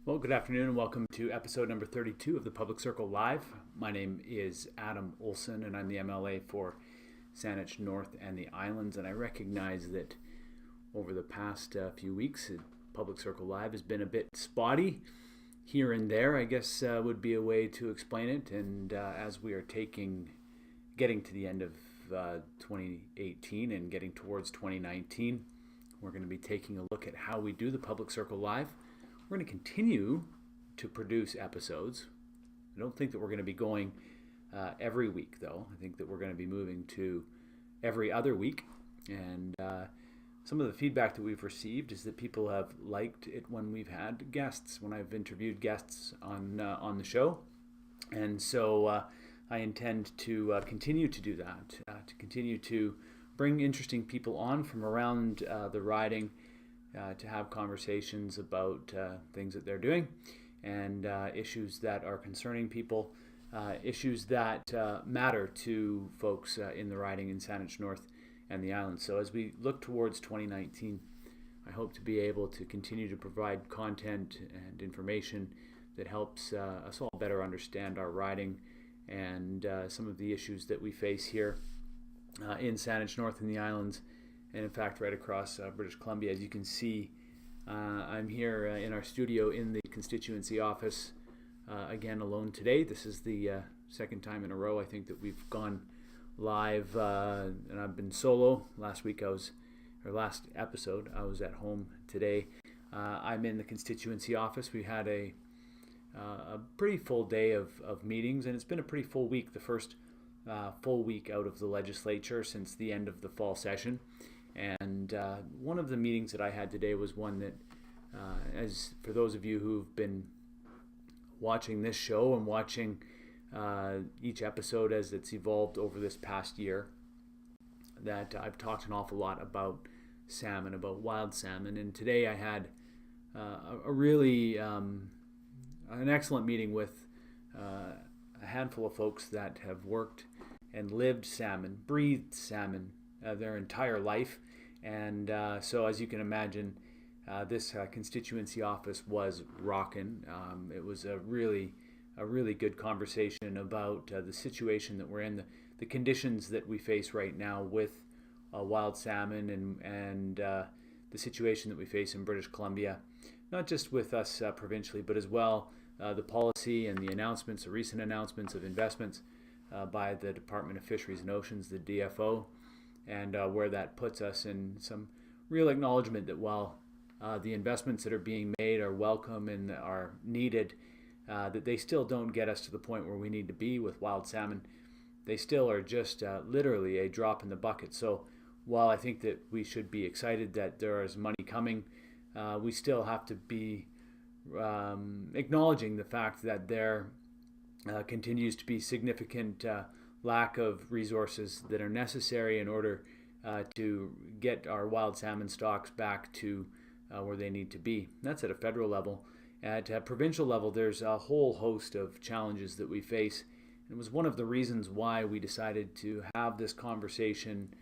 Well, good afternoon and welcome to episode number 32 of the Public Circle Live. My name is Adam Olson and I'm the MLA for Saanich North and the Islands, and I recognize that over the past few weeks, Public Circle Live has been a bit spotty here and there, I guess would be a way to explain it. And as we are getting to the end of 2018 and getting towards 2019, we're going to be taking a look at how we do the Public Circle Live. We're going to continue to produce episodes. I don't think that we're going to be going every week, though. I think that we're going to be moving to every other week. And some of the feedback that we've received is that people have liked it when we've had guests, when I've interviewed guests on the show. And so I intend to continue to do that, to continue to bring interesting people on from around the riding, to have conversations about things that they're doing and issues that are concerning people, issues that matter to folks in the riding in Saanich North and the Islands. So as we look towards 2019, I hope to be able to continue to provide content and information that helps us all better understand our riding and some of the issues that we face here in Saanich North and the Islands, and in fact right across British Columbia. As you can see, I'm here in our studio in the constituency office, again alone today. This is the second time in a row I think that we've gone live, and I've been solo. Last episode I was at home. Today I'm in the constituency office. We had a pretty full day of meetings, and it's been a pretty full week, the first full week out of the legislature since the end of the fall session. And one of the meetings that I had today was one that, as for those of you who've been watching this show and watching each episode as it's evolved over this past year, that I've talked an awful lot about salmon, about wild salmon. And today I had a really an excellent meeting with a handful of folks that have worked and lived salmon, breathed salmon their entire life. And so as you can imagine, this constituency office was rocking. It was a really good conversation about the situation that we're in, the conditions that we face right now with wild salmon, and the situation that we face in British Columbia, not just with us provincially, but as well the policy and the announcements, the recent announcements of investments by the Department of Fisheries and Oceans, the DFO, and where that puts us, in some real acknowledgement that while the investments that are being made are welcome and are needed, that they still don't get us to the point where we need to be with wild salmon. They still are just literally a drop in the bucket. So while I think that we should be excited that there is money coming, we still have to be acknowledging the fact that there continues to be significant lack of resources that are necessary in order to get our wild salmon stocks back to where they need to be. That's at a federal level. At a provincial level, there's a whole host of challenges that we face. It was one of the reasons why we decided to have this conversation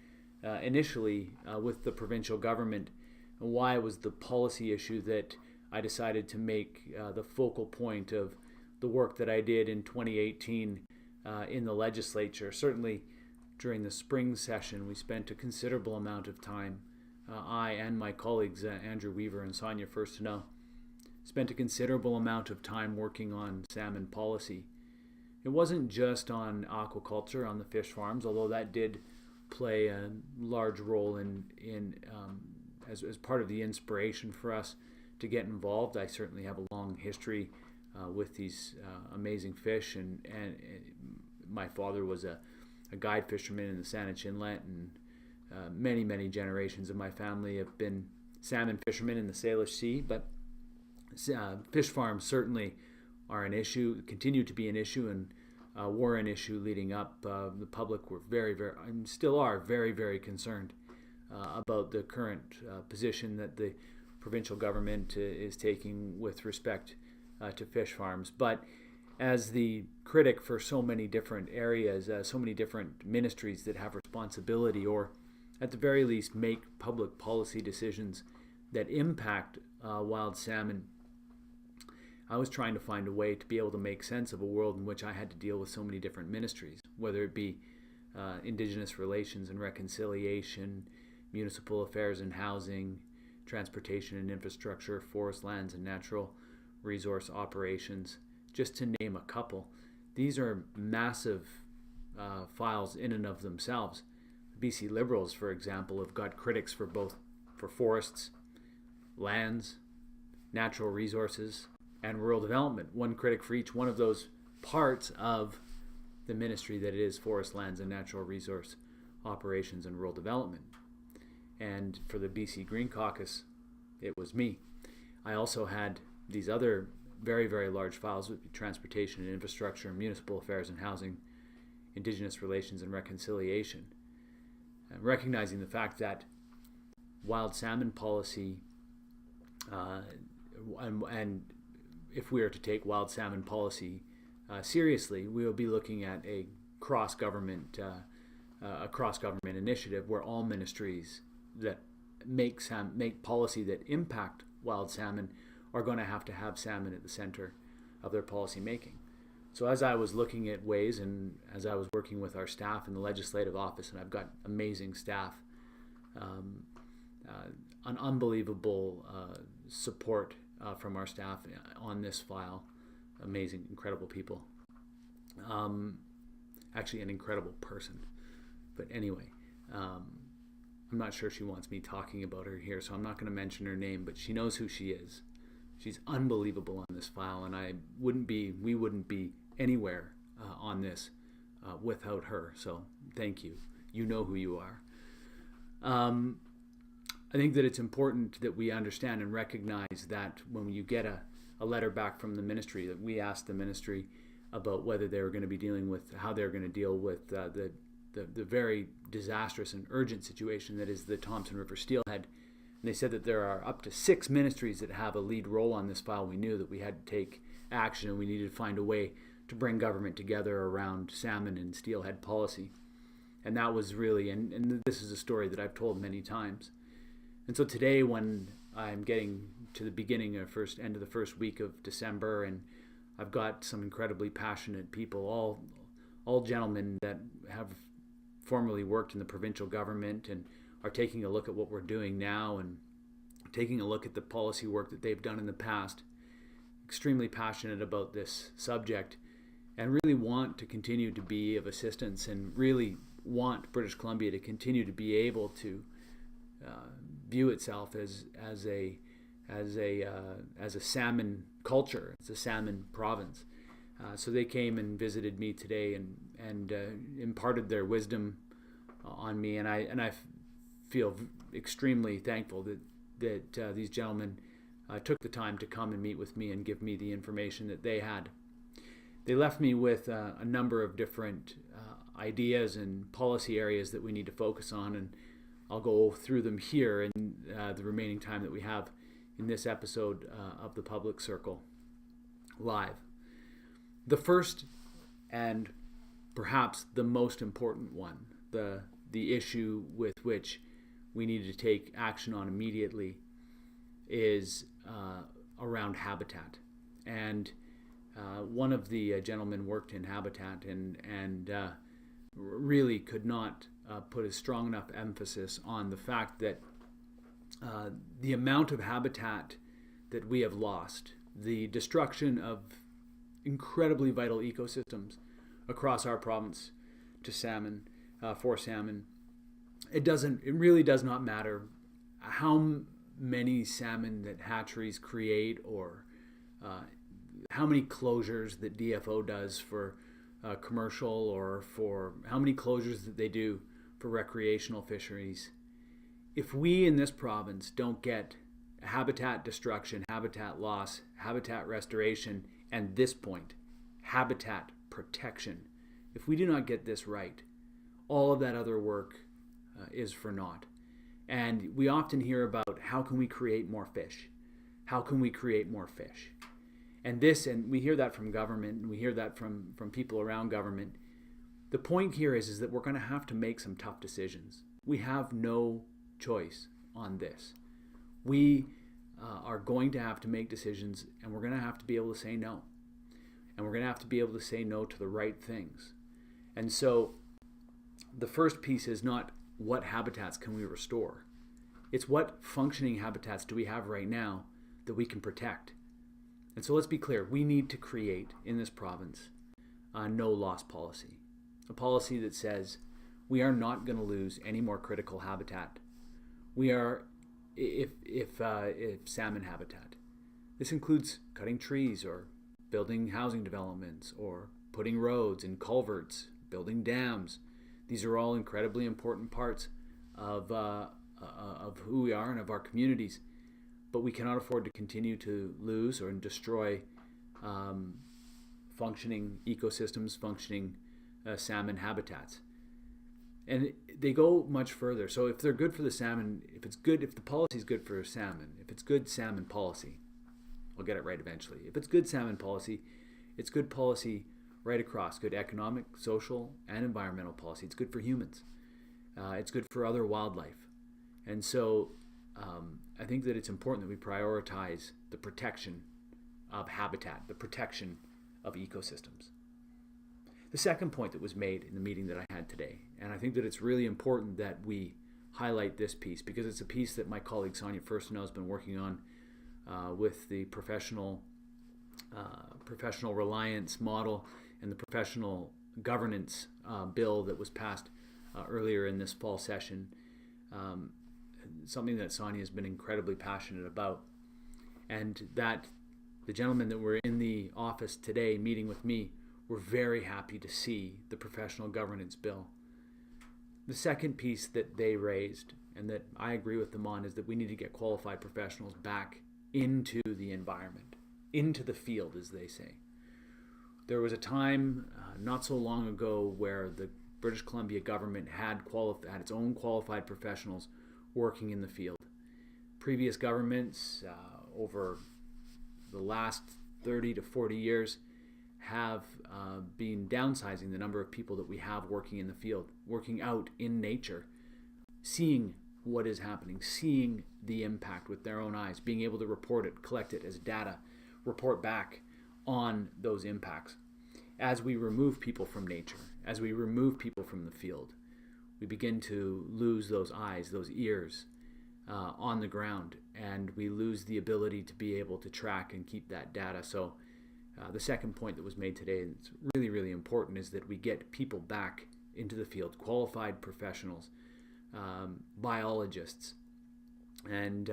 initially with the provincial government, and why it was the policy issue that I decided to make the focal point of the work that I did in 2018 in the legislature. Certainly during the spring session, we spent a considerable amount of time, I and my colleagues, Andrew Weaver and Sonia First to Know, spent a considerable amount of time working on salmon policy. It wasn't just on aquaculture, on the fish farms, although that did play a large role as part of the inspiration for us to get involved. I certainly have a long history with these amazing fish, and my father was a guide fisherman in the Saanich Inlet, and many generations of my family have been salmon fishermen in the Salish Sea. But fish farms certainly are an issue, continue to be an issue, and were an issue leading up. The public were very, and still are very concerned about the current position that the provincial government is taking with respect to fish farms. But as the critic for so many different areas, so many different ministries that have responsibility, or at the very least make public policy decisions that impact wild salmon, I was trying to find a way to be able to make sense of a world in which I had to deal with so many different ministries, whether it be Indigenous relations and reconciliation, municipal affairs and housing, transportation and infrastructure, forest lands and natural resource operations, just to name a couple. These are massive files in and of themselves. BC Liberals, for example, have got critics for forests, lands, natural resources, and rural development. One critic for each one of those parts of the ministry that it is forest, lands, and natural resource operations and rural development. And for the BC Green Caucus, it was me. I also had these other very, very large files with transportation and infrastructure, municipal affairs and housing, Indigenous relations and reconciliation. And recognizing the fact that wild salmon policy, and if we are to take wild salmon policy seriously, we will be looking at a cross-government initiative where all ministries that make policy that impact wild salmon are going to have salmon at the center of their policy making. So as I was looking at ways, and as I was working with our staff in the legislative office, and I've got amazing staff, an unbelievable support from our staff on this file, amazing, incredible people. Actually, an incredible person. But anyway, I'm not sure she wants me talking about her here, so I'm not going to mention her name, but she knows who she is. She's unbelievable on this file, and we wouldn't be anywhere on this without her. So thank you. You know who you are. I think that it's important that we understand and recognize that when you get a letter back from the ministry, that we asked the ministry about whether they were going to be dealing with, how they're going to deal with the very disastrous and urgent situation that is the Thompson River steelhead. And they said that there are up to 6 ministries that have a lead role on this file. We knew that we had to take action, and we needed to find a way to bring government together around salmon and steelhead policy. And that was really, and this is a story that I've told many times. And so today, when I'm getting to the beginning or end of the first week of December, and I've got some incredibly passionate people, all gentlemen that have formerly worked in the provincial government and are taking a look at what we're doing now and taking a look at the policy work that they've done in the past, extremely passionate about this subject, and really want to continue to be of assistance, and really want British Columbia to continue to be able to view itself as a salmon culture. It's a salmon province. So they came and visited me today and imparted their wisdom on me, and I feel extremely thankful that these gentlemen took the time to come and meet with me and give me the information that they had. They left me with a number of different ideas and policy areas that we need to focus on, and I'll go through them here in the remaining time that we have in this episode of the Public Circle Live. The first and perhaps the most important one, the issue with which we need to take action on immediately, is around habitat. And one of the gentlemen worked in habitat and really could not put a strong enough emphasis on the fact that the amount of habitat that we have lost, the destruction of incredibly vital ecosystems across our province to salmon, for salmon, it really does not matter how many salmon that hatcheries create, or how many closures that DFO does for commercial, or for how many closures that they do for recreational fisheries. If we in this province don't get habitat destruction, habitat loss, habitat restoration, and this point, habitat protection, if we do not get this right, all of that other work is for naught. And we often hear about how can we create more fish? How can we create more fish? And we hear that from government, and we hear that from people around government. The point here is that we're going to have to make some tough decisions. We have no choice on this. We are going to have to make decisions, and we're going to have to be able to say no. And we're going to have to be able to say no to the right things. And so the first piece is not what habitats can we restore. It's what functioning habitats do we have right now that we can protect. And so let's be clear, we need to create in this province a no loss policy. A policy that says we are not going to lose any more critical habitat. We are, if salmon habitat. This includes cutting trees or building housing developments or putting roads and culverts, building dams. These are all incredibly important parts of who we are and of our communities. But we cannot afford to continue to lose or destroy functioning ecosystems, functioning salmon habitats. And they go much further. So if they're good for the salmon, if the policy is good for salmon, if it's good salmon policy, I'll get it right eventually. If it's good salmon policy, it's good policy right across, good economic, social, and environmental policy. It's good for humans. It's good for other wildlife. And so I think that it's important that we prioritize the protection of habitat, the protection of ecosystems. The second point that was made in the meeting that I had today, and I think that it's really important that we highlight this piece because it's a piece that my colleague Sonia Firstenow has been working on with the professional reliance model and the professional governance bill that was passed earlier in this fall session. Something that Sonia has been incredibly passionate about, and that the gentlemen that were in the office today meeting with me were very happy to see the professional governance bill. The second piece that they raised, and that I agree with them on, is that we need to get qualified professionals back into the environment, into the field, as they say. There was a time not so long ago where the British Columbia government had its own qualified professionals working in the field. Previous governments over the last 30 to 40 years have been downsizing the number of people that we have working in the field, working out in nature, seeing what is happening, seeing the impact with their own eyes, being able to report it, collect it as data, report back on those impacts. As we remove people from nature, as we remove people from the field, we begin to lose those eyes, those ears on the ground, and we lose the ability to be able to track and keep that data. So the second point that was made today, and it's really, really important, is that we get people back into the field, qualified professionals, biologists, and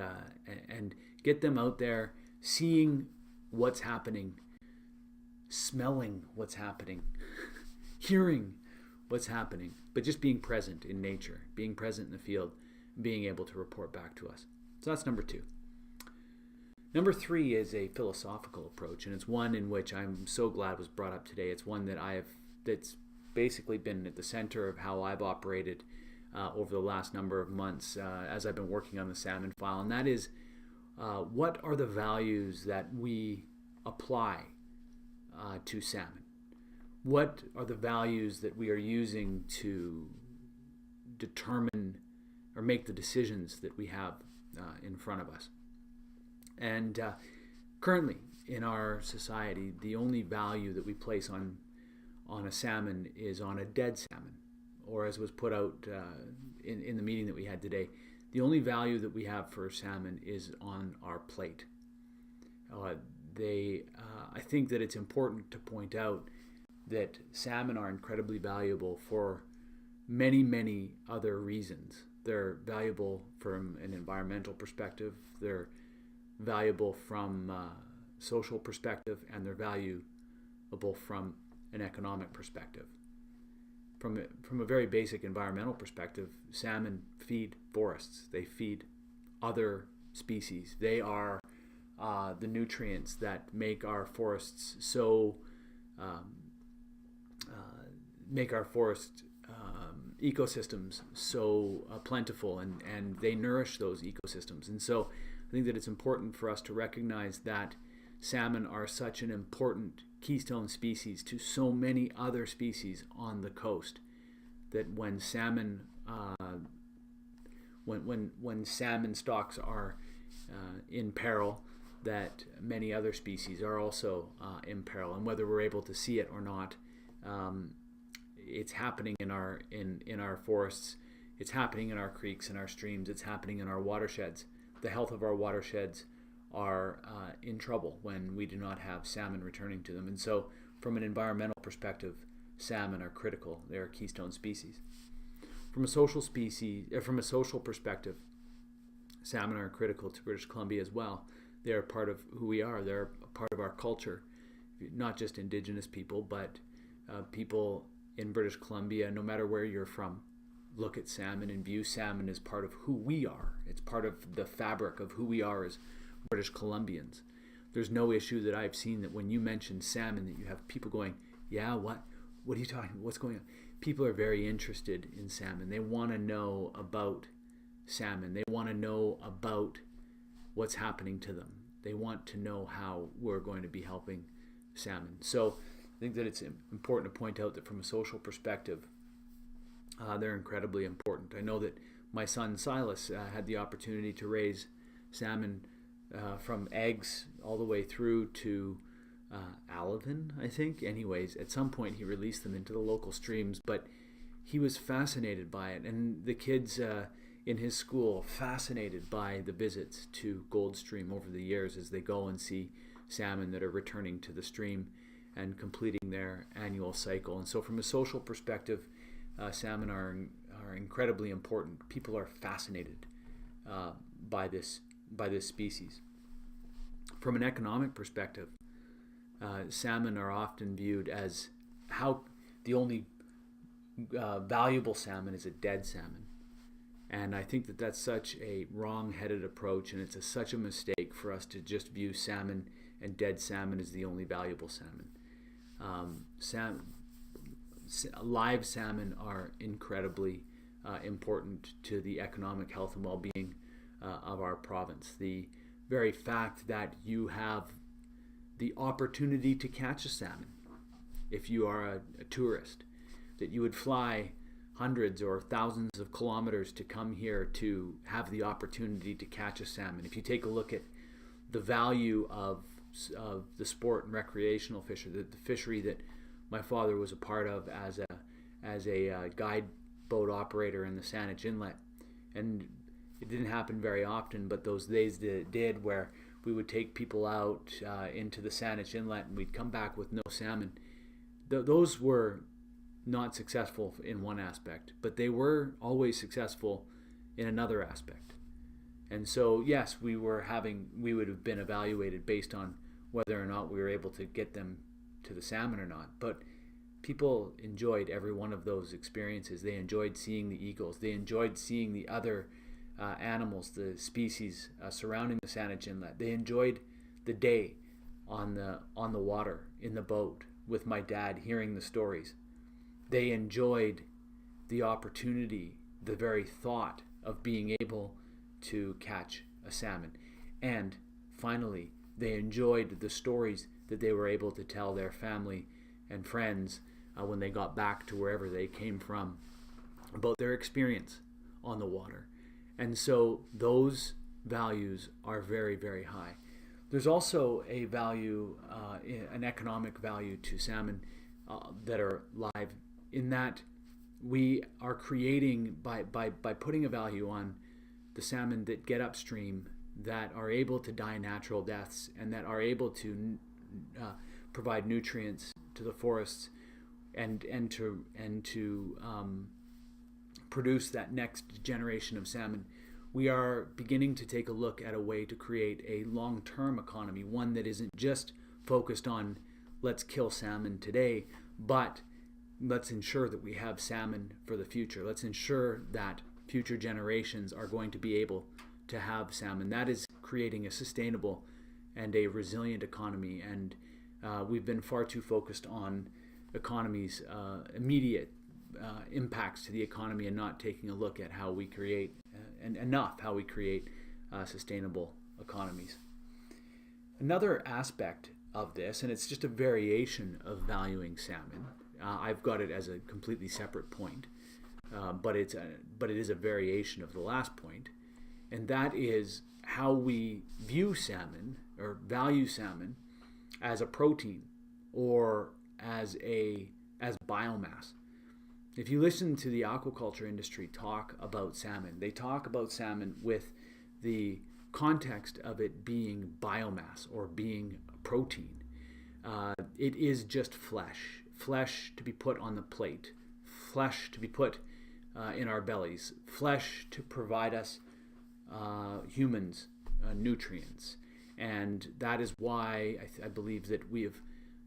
get them out there seeing what's happening, smelling what's happening, hearing what's happening, but just being present in nature, being present in the field, being able to report back to us. So that's number 2. Number 3 is a philosophical approach, and it's one in which I'm so glad was brought up today. It's one that's basically been at the center of how I've operated over the last number of months as I've been working on the salmon file, and that is what are the values that we apply to salmon? What are the values that we are using to determine or make the decisions that we have in front of us? And currently in our society, the only value that we place on a salmon is on a dead salmon, or as was put out in the meeting that we had today, the only value that we have for salmon is on our plate. I think that it's important to point out that salmon are incredibly valuable for many, many other reasons. They're valuable from an environmental perspective, they're valuable from a social perspective, and they're valuable from an economic perspective. From a very basic environmental perspective, salmon feed forests, they feed other species. They are the nutrients that make our forests ecosystems so plentiful, and they nourish those ecosystems. And so I think that it's important for us to recognize that salmon are such an important keystone species to so many other species on the coast, that when salmon stocks are in peril, that many other species are also in peril. And whether we're able to see it or not, it's happening in our forests. It's happening in our creeks and our streams. It's happening in our watersheds. The health of our watersheds are in trouble when we do not have salmon returning to them. And so, from an environmental perspective, salmon are critical. They're a keystone species. From a social perspective, salmon are critical to British Columbia as well. They're part of who we are. They're a part of our culture, not just Indigenous people, but people in British Columbia, no matter where you're from, look at salmon and view salmon as part of who we are. It's part of the fabric of who we are as British Columbians. There's no issue that I've seen that when you mention salmon that you have people going, yeah, what are you talking about? What's going on? People are very interested in salmon. They want to know about salmon. They want to know about what's happening to them. They want to know how we're going to be helping salmon. So I think that it's important to point out that from a social perspective, they're incredibly important. I know that my son Silas had the opportunity to raise salmon from eggs all the way through to Alvin, I think. Anyways, at some point he released them into the local streams, but he was fascinated by it. And the kids in his school fascinated by the visits to Gold Stream over the years as they go and see salmon that are returning to the stream and completing their annual cycle. And so from a social perspective, salmon are incredibly important. People are fascinated by this species. From an economic perspective, salmon are often viewed as how the only valuable salmon is a dead salmon. And I think that that's such a wrong-headed approach, and it's such a mistake for us to just view salmon and dead salmon as the only valuable salmon. Live salmon are incredibly important to the economic health and well-being of our province. The very fact that you have the opportunity to catch a salmon, if you are a tourist, that you would fly hundreds or thousands of kilometers to come here to have the opportunity to catch a salmon. If you take a look at the value of the sport and recreational fishery, the fishery that my father was a part of as a guide boat operator in the Saanich Inlet, and it didn't happen very often, but those days that it did, where we would take people out into the Saanich Inlet and we'd come back with no salmon. Those were not successful in one aspect, but they were always successful in another aspect. And so, yes, we would have been evaluated based on whether or not we were able to get them to the salmon or not. But people enjoyed every one of those experiences. They enjoyed seeing the eagles. They enjoyed seeing the other animals, the species surrounding the Saanich Inlet. They enjoyed the day on the water in the boat with my dad, hearing the stories. They enjoyed the opportunity, the very thought of being able to catch a salmon. And finally, they enjoyed the stories that they were able to tell their family and friends when they got back to wherever they came from about their experience on the water. And so those values are very, very high. There's also a value, an economic value to salmon that are live, in that we are creating, by putting a value on the salmon that get upstream, that are able to die natural deaths, and that are able to provide nutrients to the forests and to produce that next generation of salmon. We are beginning to take a look at a way to create a long-term economy, one that isn't just focused on let's kill salmon today, but let's ensure that we have salmon for the future. Let's ensure that future generations are going to be able to have salmon. That is creating a sustainable and a resilient economy. And we've been far too focused on economies' immediate impacts to the economy, and not taking a look at how we create sustainable economies. Another aspect of this, and it's just a variation of valuing salmon. I've got it as a completely separate point, but it is a variation of the last point, and that is how we view salmon or value salmon as a protein or as biomass. If you listen to the aquaculture industry talk about salmon, they talk about salmon with the context of it being biomass or being protein. It is just flesh to be put on the plate, flesh to be put in our bellies, flesh to provide us humans nutrients. And that is why I believe that we have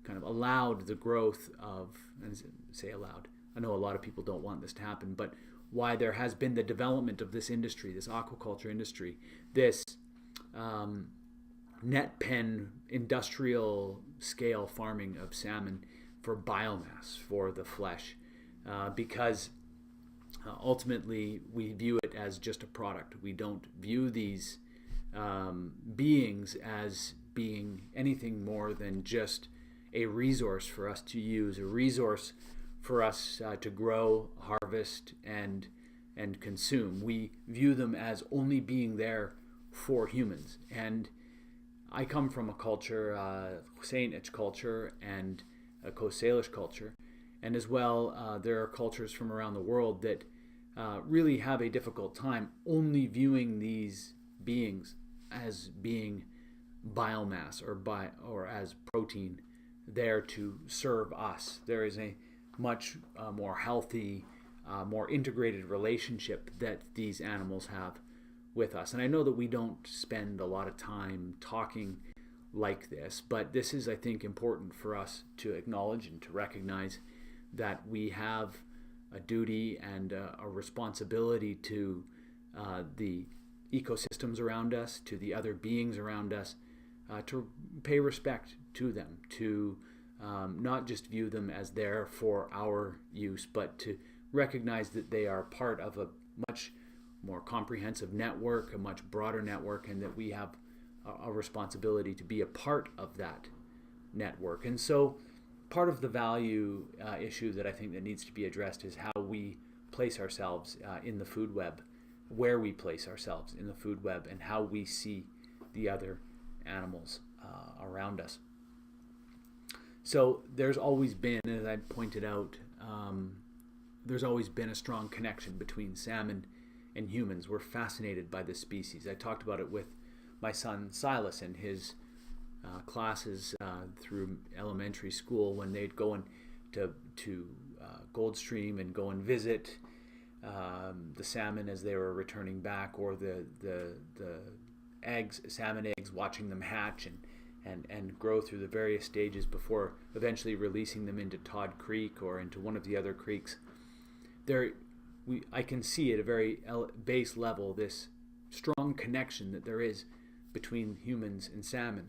kind of allowed the growth of, and say allowed, I know a lot of people don't want this to happen, but why there has been the development of this industry, this aquaculture industry, this net pen industrial scale farming of salmon for biomass, for the flesh, because ultimately we view it as just a product. We don't view these beings as being anything more than just a resource for us to use, a resource for us to grow, harvest, and consume. We view them as only being there for humans. And I come from a culture, Husseinich culture and a Coast Salish culture, and as well there are cultures from around the world that really have a difficult time only viewing these beings as being biomass or as protein there to serve us. There is a much more healthy, more integrated relationship that these animals have with us. And I know that we don't spend a lot of time talking like this, but this is, I think, important for us to acknowledge and to recognize that we have a duty and a responsibility to the ecosystems around us, to the other beings around us, to pay respect to them, to not just view them as there for our use, but to recognize that they are part of a much more comprehensive network, a much broader network, and that we have a responsibility to be a part of that network. And so part of the value issue that I think that needs to be addressed is how we place ourselves in the food web, where we place ourselves in the food web, and how we see the other animals around us. So there's always been, as I pointed out, there's always been a strong connection between salmon and humans. We're fascinated by this species. I talked about it with my son Silas and his classes through elementary school when they'd go to Goldstream and go and visit the salmon as they were returning back, or the eggs, salmon eggs, watching them hatch and grow through the various stages before eventually releasing them into Todd Creek or into one of the other creeks. I can see at a very base level this strong connection that there is between humans and salmon.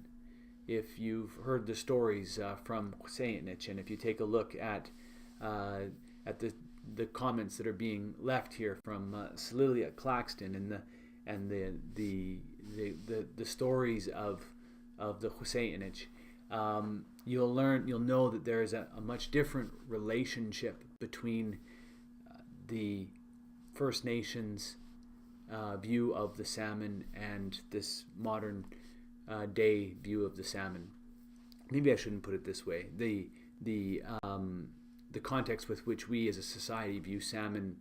If you've heard the stories from Husseinich, and if you take a look at the comments that are being left here from Celilia Claxton and the stories of the Husseinich, you'll know that there is a much different relationship between the First Nations view of the salmon and this modern day view of the salmon. Maybe I shouldn't put it this way. The context with which we as a society view salmon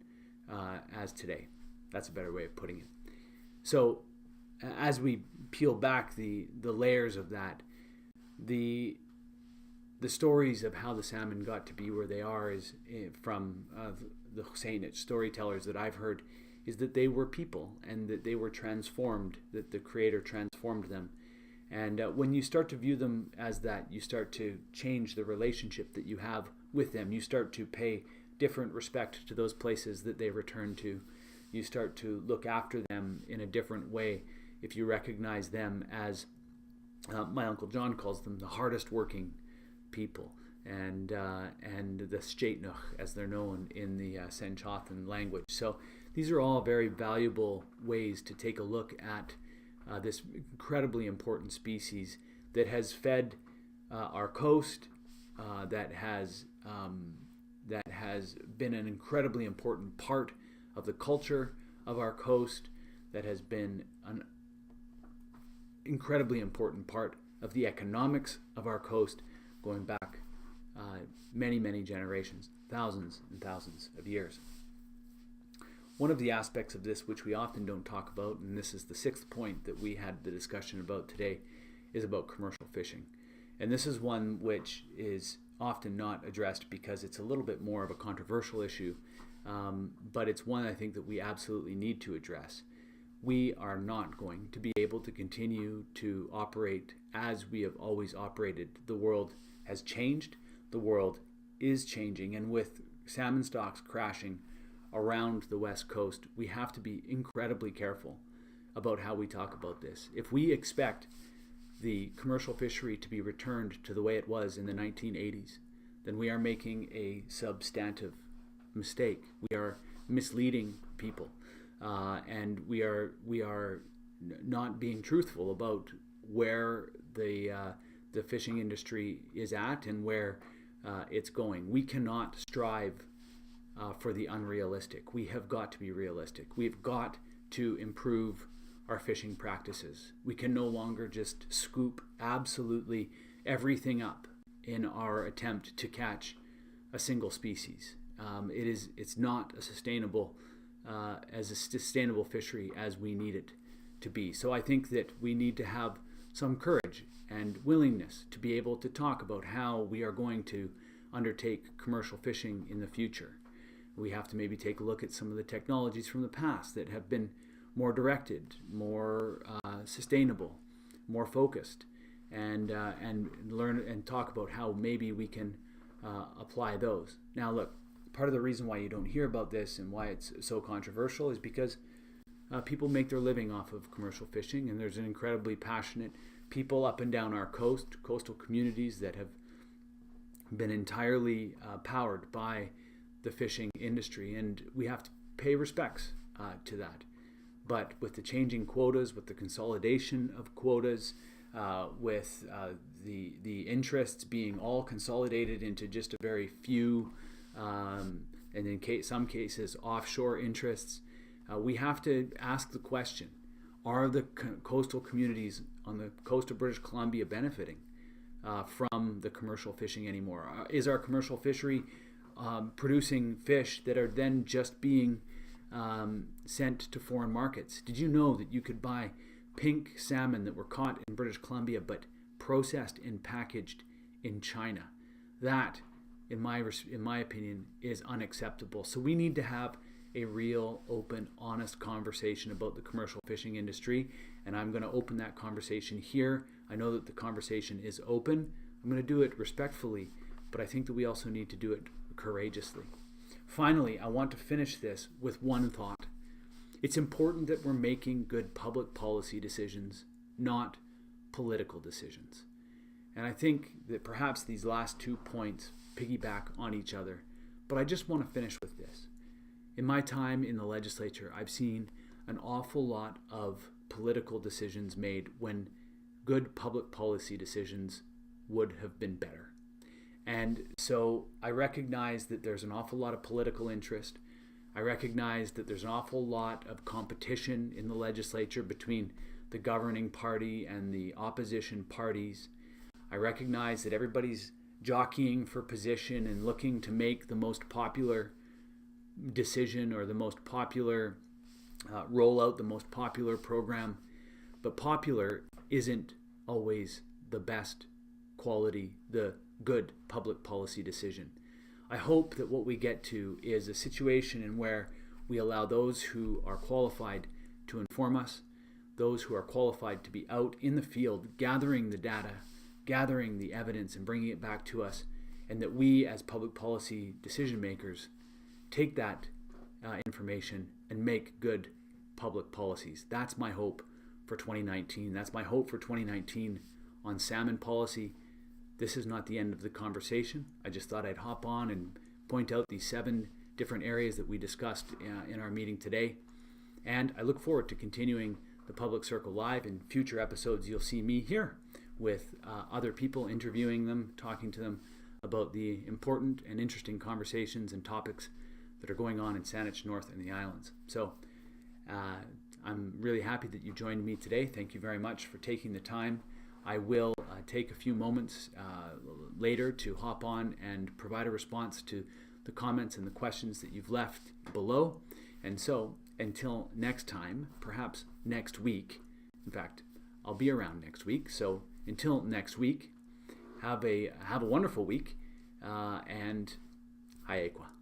as today. That's a better way of putting it. So as we peel back the layers of that, the stories of how the salmon got to be where they are is from the Husseinich storytellers that I've heard, is that they were people and that they were transformed, that the Creator transformed them. And when you start to view them as that, you start to change the relationship that you have with them. You start to pay different respect to those places that they return to. You start to look after them in a different way if you recognize them as, my Uncle John calls them, the hardest working people, and the Shteitnuch, as they're known in the Senchothan language. So these are all very valuable ways to take a look at this incredibly important species that has fed our coast, that has been an incredibly important part of the culture of our coast, that has been incredibly important part of the economics of our coast going back many, many generations, thousands and thousands of years. One of the aspects of this which we often don't talk about, and this is the sixth point that we had the discussion about today, is about commercial fishing. And this is one which is often not addressed because it's a little bit more of a controversial issue, but it's one I think that we absolutely need to address. We are not going to be able to continue to operate as we have always operated. The world has changed. The world is changing. And with salmon stocks crashing around the West Coast, we have to be incredibly careful about how we talk about this. If we expect the commercial fishery to be returned to the way it was in the 1980s, then we are making a substantive mistake. We are misleading people, and we are not being truthful about where the fishing industry is at and where it's going. We cannot strive for the unrealistic. We have got to be realistic. We've got to improve our fishing practices. We can no longer just scoop absolutely everything up in our attempt to catch a single species. It's not a sustainable fishery as we need it to be. So I think that we need to have some courage and willingness to be able to talk about how we are going to undertake commercial fishing in the future. We have to maybe take a look at some of the technologies from the past that have been more directed, more sustainable, more focused, and learn and talk about how maybe we can apply those. Now, look, part of the reason why you don't hear about this and why it's so controversial is because people make their living off of commercial fishing, and there's an incredibly passionate people up and down our coastal communities that have been entirely powered by the fishing industry, and we have to pay respects to that. But with the changing quotas, with the consolidation of quotas, with the interests being all consolidated into just a very few, and in some cases offshore interests, we have to ask the question, are the coastal communities on the coast of British Columbia benefiting from the commercial fishing anymore? Is our commercial fishery producing fish that are then just being sent to foreign markets? Did you know that you could buy pink salmon that were caught in British Columbia but processed and packaged in China? That, in my opinion, is unacceptable. So we need to have a real, open, honest conversation about the commercial fishing industry, and I'm going to open that conversation here. I know that the conversation is open. I'm going to do it respectfully, but I think that we also need to do it courageously. Finally, I want to finish this with one thought. It's important that we're making good public policy decisions, not political decisions. And I think that perhaps these last 2 points piggyback on each other, but I just want to finish with this. In my time in the legislature, I've seen an awful lot of political decisions made when good public policy decisions would have been better. And so I recognize that there's an awful lot of political interest. I recognize that there's an awful lot of competition in the legislature between the governing party and the opposition parties. I recognize that everybody's jockeying for position and looking to make the most popular decision or the most popular rollout, the most popular program. But popular isn't always the best quality, the good public policy decision. I hope that what we get to is a situation in where we allow those who are qualified to inform us, those who are qualified to be out in the field gathering the data, gathering the evidence and bringing it back to us, and that we as public policy decision makers take that information and make good public policies. That's my hope for 2019. That's my hope for 2019 on salmon policy. This is not the end of the conversation. I just thought I'd hop on and point out these 7 different areas that we discussed in our meeting today. And I look forward to continuing the Public Circle Live. In future episodes, you'll see me here with other people, interviewing them, talking to them about the important and interesting conversations and topics that are going on in Saanich North and the islands. So I'm really happy that you joined me today. Thank you very much for taking the time. I will take a few moments later to hop on and provide a response to the comments and the questions that you've left below. And so until next time, perhaps next week, in fact, I'll be around next week. So until next week, have a wonderful week, and hi Aqua.